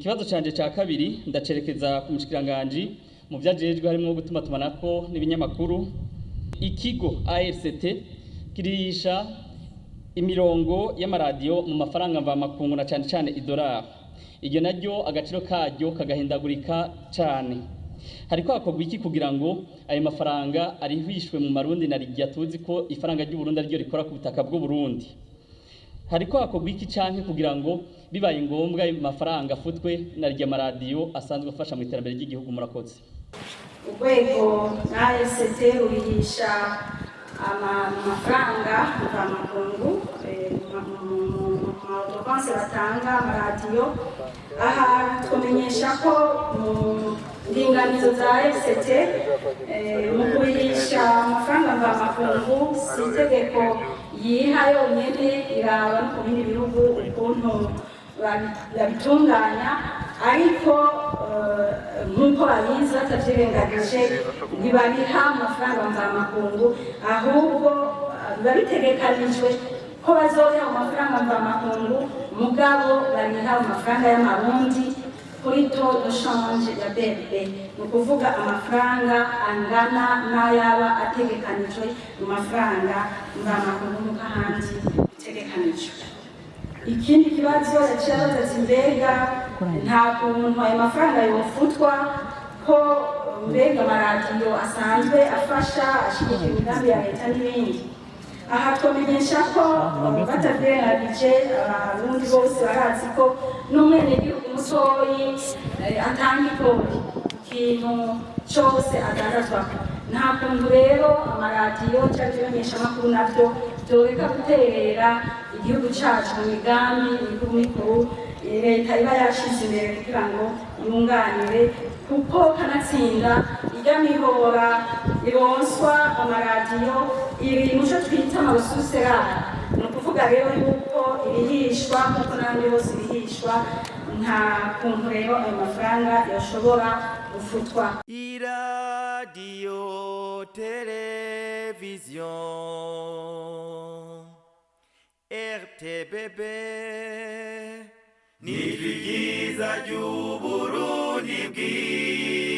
Ikibazo canje ca kabiri ndacerekeza ku mushikiranganje mu vyajejwe harimo gutuma tumanako n'ibinyamakuru. Ikigo ARCT kirisha imirongo y'amaradiyo mu mafaranga mva makungu na cyane idolari. Iryo naryo agaciro karyo kagahindagurika cyane. Hariko hakorwa iki kugira ngo ayo mafaranga arihwishwe mu marundi na rigya tuzi ko ifaranga ry'u Burundi ryo rikora ku butaka bw'u Burundi. Hariko hakorwa iki canke kugira ngo bibaye ngombwa ayo mafaranga afutwe na rigya maradiyo asanzwe afasha mu iterambere ry'igihugu. Murakoze. Urwego ARCT rurihisha amafaranga mva makungu mu batanga amaradiyo. Aha twamenyesha ko mu ndinganizo za ARCT mu kurihisha amafaranga mva makungu si itegeko yiha yonyene, iraba no ku bindi bihugu ukuntu babitunganya, ariko nk'uko babizi batavyirengagije ntibariha amafaranga mva makungu, ahubwo biba bitegekanijwe ko bazoha amafaranga mva makungu mugabo bariha amafaranga y'amarundi kuri taux de change ya BRB, ni ukuvuga amafaranga angana n'ayaba ategekanijwe mu mafaranga mva makungu nk'uko ahandi bitegekanijwe. Ikindi kibazo yaciye abaza ati mbega nta kuntu ayo mafaranga yofutwa ko mbega amaradiyo asanzwe afasha ashigikira imigambi ya leta n'ibindi. Aha twamenyesha ko batavyirengagije abarundi bose barazi ko n'umwenegihugu mutoyi atanga ikori ikintu cose adandazwako. Nta kuntu rero amaradiyo canke ibimenyeshamakuru navyo vyoreka guterera igihugu cacu mu migambi mikuru leta iba yashize imbere kugira ngo yunganire, kuko kanatsinda irya mihora ironswa amaradiyo iri muco twita amarususera. Ni ukuvuga rero yuko irihishwa nk'uko n'abandi bose irihishwa, nta kuntu rero ayo mafaranga yoshobora gufutwa. Iradiyo televiziyo RTBB ni ryiza ry'Uburundi bwiza.